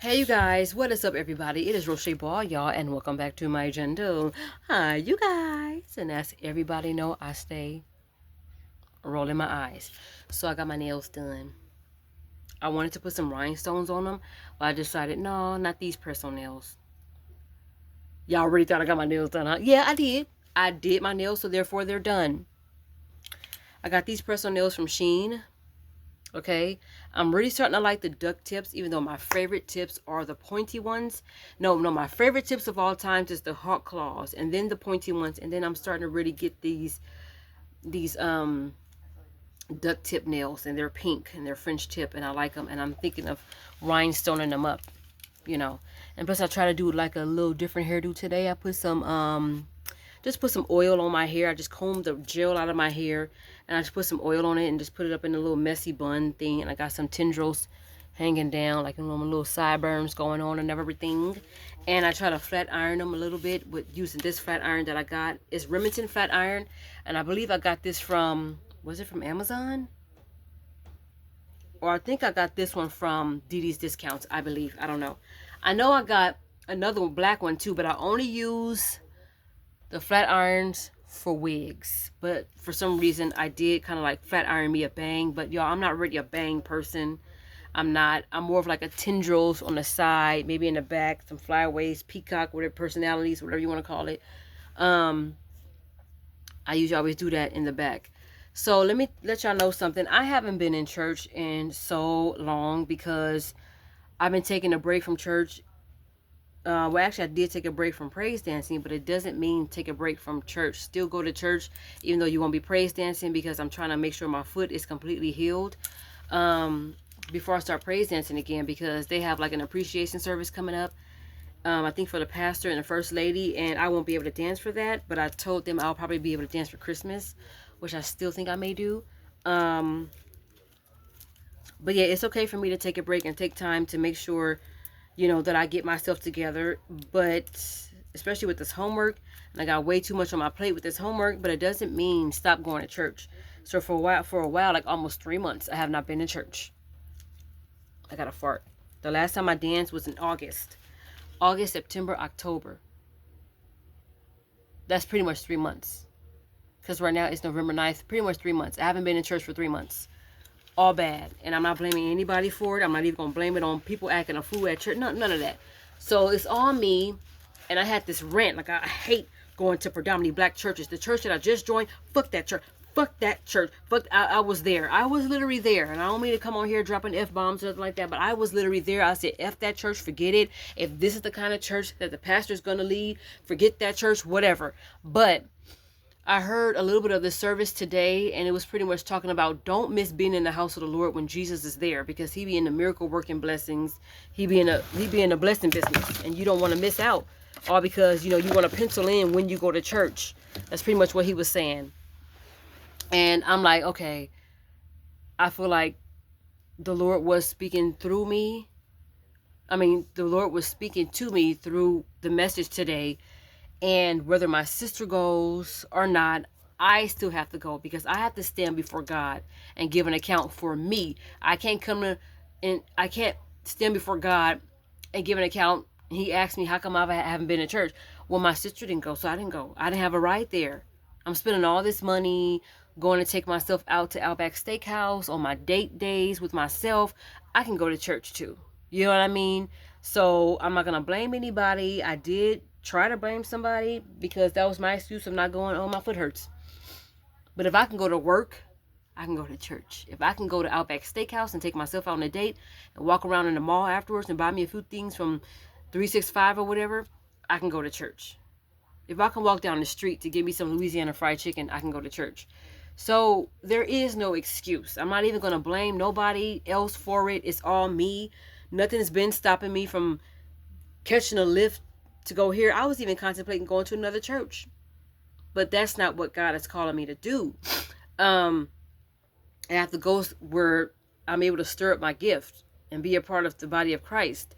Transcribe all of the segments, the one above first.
Hey you guys, what is up everybody? It is Roche Ball, y'all, and welcome back to my channel. Hi you guys. And as everybody know, I stay rolling my eyes. So I got my nails done. I wanted to put some rhinestones on them, but I decided, no, not these press-on nails. Y'all already thought I got my nails done, huh? Yeah, I did. I did my nails, so therefore they're done. I got these press-on nails from Shein. Okay, I'm really starting to like the duck tips, even though my favorite tips are the pointy ones. No, my favorite tips of all times is the hawk claws, and then the pointy ones, and then I'm starting to really get these duck tip nails, and they're pink and they're French tip, and I like them, and I'm thinking of rhinestoning them up, you know. And plus, I try to do like a little different hairdo today. I put some just put some oil on my hair. I just combed the gel out of my hair, and I just put some oil on it and just put it up in a little messy bun thing. And I got some tendrils hanging down, like little sideburns going on and everything. And I try to flat iron them a little bit with using this flat iron that I got. It's Remington flat iron, and I believe I got this from, was it from Amazon? Or I think I got this one from Didi's Discounts, I believe. I don't know. I know I got another black one too, but I only use the flat irons for wigs. But for some reason I did kind of like flat iron me a bang, but y'all, I'm not really a bang person. I'm not. I'm more of like a tendrils on the side, maybe in the back, some flyaways, peacock, whatever, personalities, whatever you want to call it. um I usually always do that in the back. So let me let y'all know something. I haven't been in church in so long because I've been taking a break from church. Well, actually, I did take a break from praise dancing, but it doesn't mean take a break from church. Still go to church, even though you won't be praise dancing, because I'm trying to make sure my foot is completely healed um, before I start praise dancing again, because they have like an appreciation service coming up. I think for the pastor and the first lady, and I won't be able to dance for that, but I told them I'll probably be able to dance for Christmas, which I still think I may do. Um, but yeah, it's okay for me to take a break and take time to make sure that I get myself together. But especially with this homework, and I got way too much on my plate with this homework, but it doesn't mean stop going to church. So for a while, like almost 3 months, I have not been to church. I got a fart. The last time I danced was in August, September, October. That's pretty much 3 months. Because right now it's November 9th, pretty much 3 months. I haven't been in church for 3 months. All bad. And I'm not blaming anybody for it. I'm not even going to blame it on people acting a fool at church. None of that. So it's all me. And I had this rant. Like, I hate going to predominantly black churches. The church that I just joined, fuck that church. Fuck that church. I was there. I was literally there. And I don't mean to come on here dropping F-bombs or something like that, but I was literally there. I said, F that church, forget it. If this is the kind of church that the pastor's going to lead, forget that church, whatever. But I heard a little bit of the service today, and it was pretty much talking about don't miss being in the house of the Lord when Jesus is there, because he be in the miracle working blessings. He be in the blessing business, and you don't want to miss out. All because you want to pencil in when you go to church. That's pretty much what he was saying. And I'm like, okay, I feel like the Lord was speaking through me. I mean, the Lord was speaking to me through the message today. And whether my sister goes or not, I still have to go, because I have to stand before God and give an account for me. I can't I can't stand before God and give an account. He asked me, how come I haven't been to church? Well, my sister didn't go, so I didn't go. I didn't have a ride there. I'm spending all this money going to take myself out to Outback Steakhouse on my date days with myself. I can go to church too. You know what I mean? So I'm not going to blame anybody. I did try to blame somebody because that was my excuse of not going. Oh, my foot hurts. But if I can go to work, I can go to church. If I can go to Outback Steakhouse and take myself out on a date and walk around in the mall afterwards and buy me a few things from 365 or whatever, I can go to church. If I can walk down the street to get me some Louisiana fried chicken, I can go to church. So there is no excuse. I'm not even going to blame nobody else for it. It's all me. Nothing's been stopping me from catching a lift to go here. I was even contemplating going to another church, but that's not what God is calling me to do. I have to go where I'm able to stir up my gift and be a part of the body of Christ.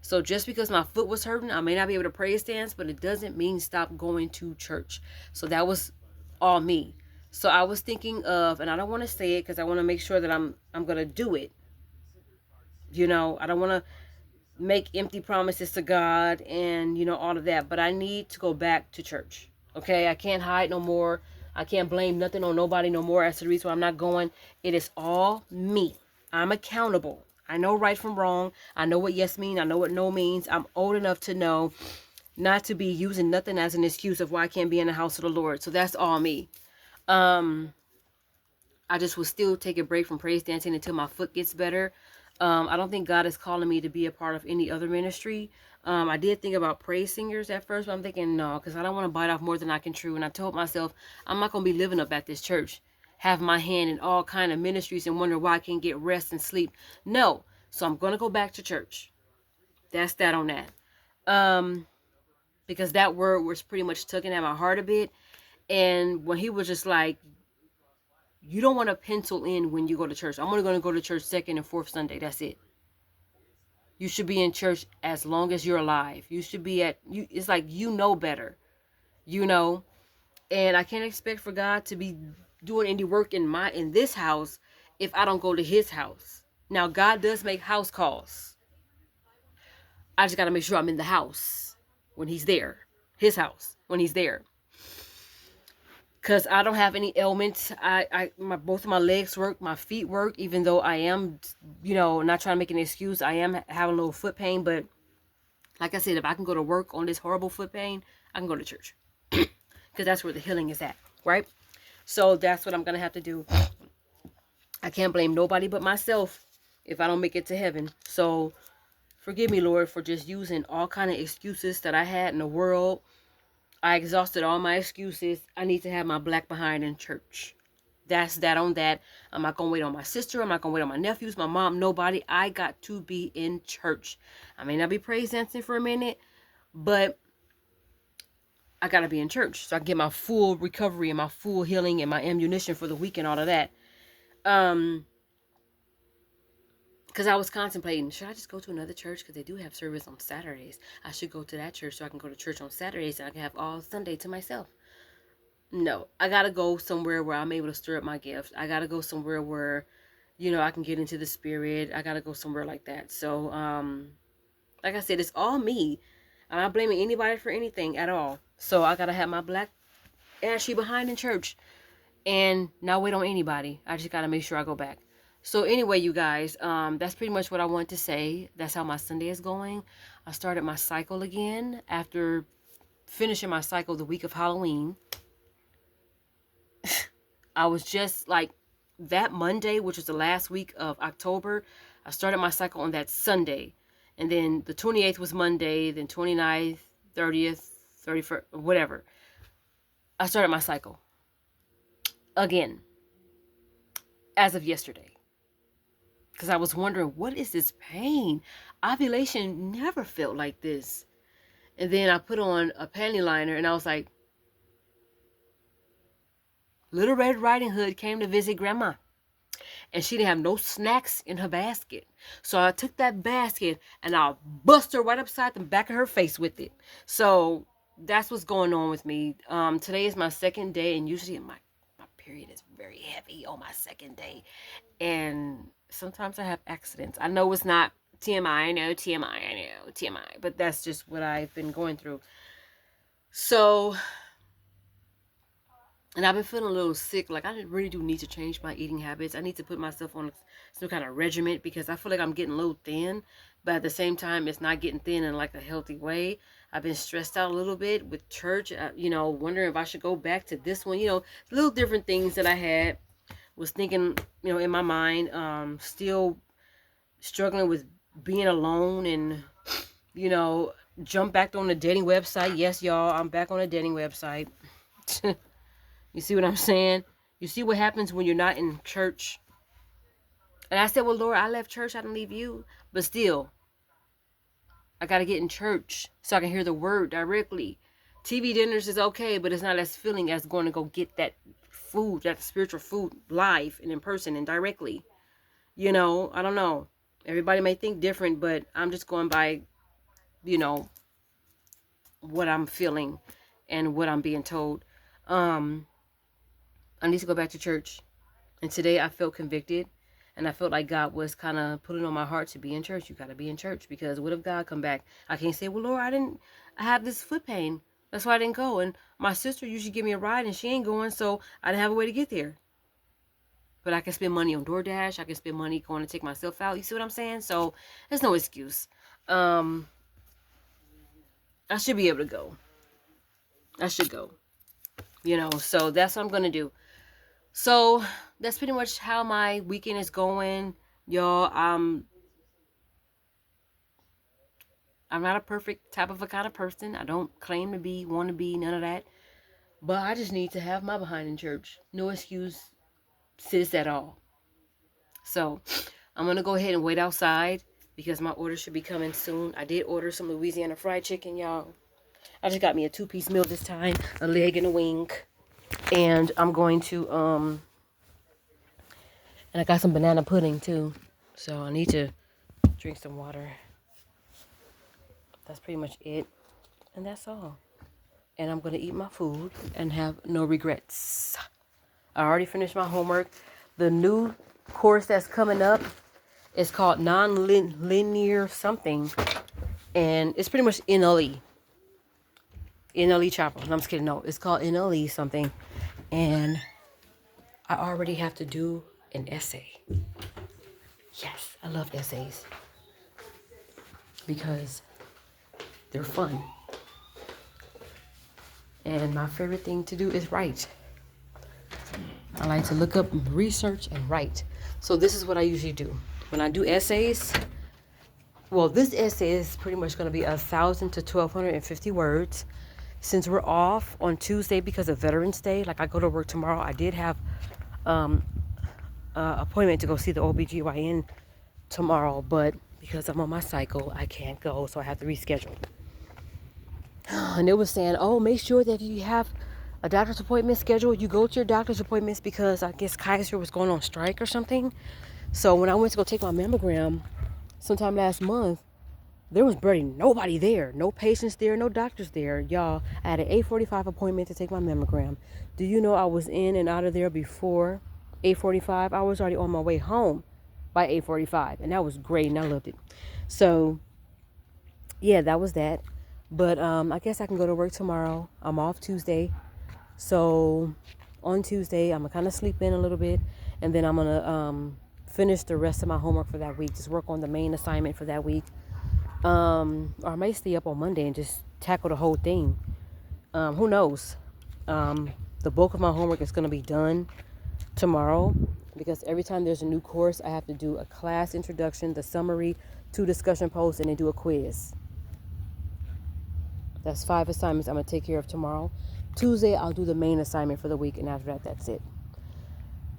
So just because my foot was hurting, I may not be able to praise dance, but it doesn't mean stop going to church. So that was all me. So I was thinking of, and I don't want to say it because I want to make sure that I'm going to do it. I don't want to make empty promises to God and, all of that. But I need to go back to church. Okay? I can't hide no more. I can't blame nothing on nobody no more as to the reason why I'm not going. It is all me. I'm accountable. I know right from wrong. I know what yes means. I know what no means. I'm old enough to know not to be using nothing as an excuse of why I can't be in the house of the Lord. So that's all me. I just will still take a break from praise dancing until my foot gets better. I don't think God is calling me to be a part of any other ministry. I did think about praise singers at first, but I'm thinking no, because I don't want to bite off more than I can chew. And I told myself I'm not going to be living up at this church, have my hand in all kind of ministries and wonder why I can't get rest and sleep. No, so I'm going to go back to church. That's that on that. Because that word was pretty much tugging at my heart a bit. And when he was just like, you don't want to pencil in when you go to church. I'm only going to go to church second and fourth Sunday. That's it. You should be in church as long as you're alive. You should be at you. It's like you know better, And I can't expect for God to be doing any work in this house if I don't go to His house. Now God does make house calls. I just got to make sure I'm in the house when He's there. His house when He's there. Because I don't have any ailments. Both of my legs work, my feet work, even though I am, not trying to make an excuse. I am having a little foot pain, but like I said, if I can go to work on this horrible foot pain, I can go to church. Because that's where the healing is at, right? So that's what I'm going to have to do. I can't blame nobody but myself if I don't make it to heaven. So forgive me, Lord, for just using all kind of excuses that I had in the world. I exhausted all my excuses. I need to have my black behind in church. That's that on that. I'm not going to wait on my sister. I'm not going to wait on my nephews, my mom, nobody. I got to be in church. I may not be praise dancing for a minute, but I got to be in church so I can get my full recovery and my full healing and my ammunition for the week and all of that. Because I was contemplating, should I just go to another church? Because they do have service on Saturdays. I should go to that church so I can go to church on Saturdays and I can have all Sunday to myself. No, I gotta go somewhere where I'm able to stir up my gift. I gotta go somewhere where, I can get into the spirit. I gotta go somewhere like that. So, like I said, it's all me. I'm not blaming anybody for anything at all. So I gotta have my black ashy behind in church and not wait on anybody. I just gotta make sure I go back. So anyway, you guys, that's pretty much what I wanted to say. That's how my Sunday is going. I started my cycle again after finishing my cycle the week of Halloween. I was just like that Monday, which was the last week of October. I started my cycle on that Sunday. And then the 28th was Monday, then 29th, 30th, 31st, whatever. I started my cycle again as of yesterday. Because I was wondering, what is this pain? Ovulation never felt like this. And then I put on a panty liner and I was like, Little Red Riding Hood came to visit Grandma. And she didn't have no snacks in her basket. So I took that basket and I bust her right upside the back of her face with it. So that's what's going on with me. Today is my second day, and usually my period is very heavy on my second day. And sometimes I have accidents. I know it's not TMI, I know TMI, but that's just what I've been going through. So, and I've been feeling a little sick. Like, I really do need to change my eating habits. I need to put myself on some kind of regimen because I feel like I'm getting a little thin. But at the same time, it's not getting thin in like a healthy way. I've been stressed out a little bit with church, wondering if I should go back to this one. Little different things that I had. Was thinking, in my mind, still struggling with being alone and, jump back on the dating website. Yes, y'all, I'm back on the dating website. You see what I'm saying? You see what happens when you're not in church? And I said, well, Lord, I left church. I didn't leave you. But still, I got to get in church so I can hear the word directly. TV dinners is okay, but it's not as filling as going to go get that food, that spiritual food live and in person and directly. I don't know. Everybody may think different, but I'm just going by, what I'm feeling and what I'm being told. I need to go back to church. And today I felt convicted. And I felt like God was kind of putting on my heart to be in church. You got to be in church, because what if God come back? I can't say, well, Lord, I have this foot pain. That's why I didn't go. And my sister usually give me a ride and she ain't going, so I didn't have a way to get there. But I can spend money on DoorDash. I can spend money going to take myself out. You see what I'm saying? So there's no excuse. I should be able to go. I should go. So that's what I'm going to do. So that's pretty much how my weekend is going. Y'all, I'm not a perfect type of a kind of person. I don't claim to be, want to be, none of that. But I just need to have my behind in church. No excuse, sis, at all. So I'm going to go ahead and wait outside because my order should be coming soon. I did order some Louisiana fried chicken, y'all. I just got me a 2-piece meal this time, a leg and a wing. And I'm going to, and I got some banana pudding too. So I need to drink some water. That's pretty much it. And that's all. And I'm going to eat my food and have no regrets. I already finished my homework. The new course that's coming up is called non-linear something. And it's pretty much NLE. NLE chapel. No, I'm just kidding. No, it's called NLE something. And I already have to do an essay. Yes, I love essays. Because they're fun. And my favorite thing to do is write. I like to look up, research, and write. So this is what I usually do. When I do essays, well, this essay is pretty much going to be 1,000 to 1,250 words. Since we're off on Tuesday because of Veterans Day, like I go to work tomorrow, I did have an appointment to go see the OBGYN tomorrow, but because I'm on my cycle, I can't go, so I have to reschedule. And they were saying, oh, make sure that you have a doctor's appointment scheduled. You go to your doctor's appointments because I guess Kaiser was going on strike or something. So when I went to go take my mammogram sometime last month, there was barely nobody there. No patients there, no doctors there. Y'all, I had an 8:45 appointment to take my mammogram. Do you know I was in and out of there before 8:45? I was already on my way home by 8:45. And that was great and I loved it. So, yeah, that was that. But I guess I can go to work tomorrow. I'm off Tuesday. So on Tuesday, I'm going to kind of sleep in a little bit. And then I'm going to finish the rest of my homework for that week. Just work on the main assignment for that week. Or I might stay up on Monday and just tackle the whole thing. Who knows? The bulk of my homework is going to be done tomorrow. Because every time there's a new course, I have to do a class introduction, the summary, 2 discussion posts, and then do a quiz. That's 5 assignments I'm going to take care of tomorrow. Tuesday, I'll do the main assignment for the week, and after that, that's it.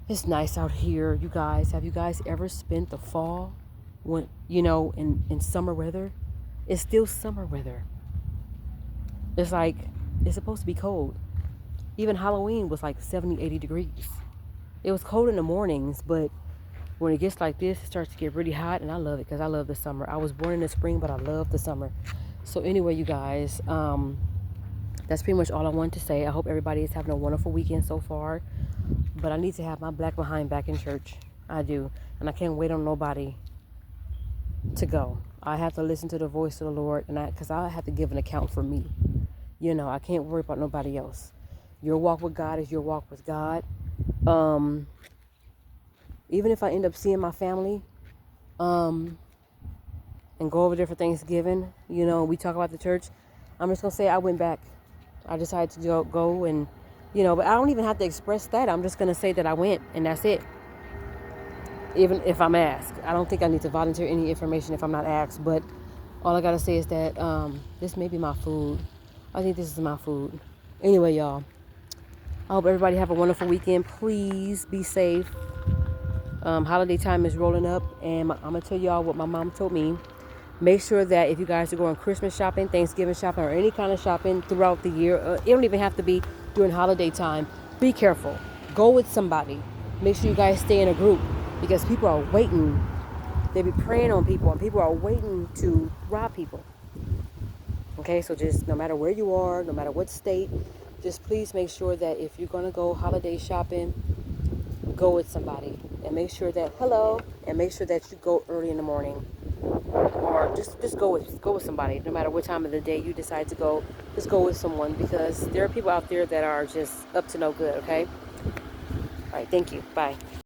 It's nice out here, you guys. Have you guys ever spent the fall when, in summer weather? It's still summer weather. It's like, it's supposed to be cold. Even Halloween was like 70, 80 degrees. It was cold in the mornings, but when it gets like this, it starts to get really hot, and I love it because I love the summer. I was born in the spring, but I love the summer. So anyway, you guys, that's pretty much all I wanted to say. I hope everybody is having a wonderful weekend so far. But I need to have my black behind back in church. I do. And I can't wait on nobody to go. I have to listen to the voice of the Lord, and because I have to give an account for me. I can't worry about nobody else. Your walk with God is your walk with God. Even if I end up seeing my family, and go over there for Thanksgiving, we talk about the church, I'm just going to say I went back. I decided to go and, but I don't even have to express that. I'm just going to say that I went, and that's it. Even if I'm asked. I don't think I need to volunteer any information if I'm not asked, but all I got to say is that this may be my food. I think this is my food. Anyway, y'all, I hope everybody have a wonderful weekend. Please be safe. Holiday time is rolling up, and I'm going to tell y'all what my mom told me. Make sure that if you guys are going Christmas shopping, Thanksgiving shopping, or any kind of shopping throughout the year, it don't even have to be during holiday time, be careful. Go with somebody. Make sure you guys stay in a group because people are waiting. They be preying on people, and people are waiting to rob people. Okay, so just no matter where you are, no matter what state, just please make sure that if you're going to go holiday shopping, go with somebody and make sure that you go early in the morning, or just go with somebody. No matter what time of the day you decide to go, just go with someone, because there are people out there that are just up to no good. Okay. All right. Thank you. Bye.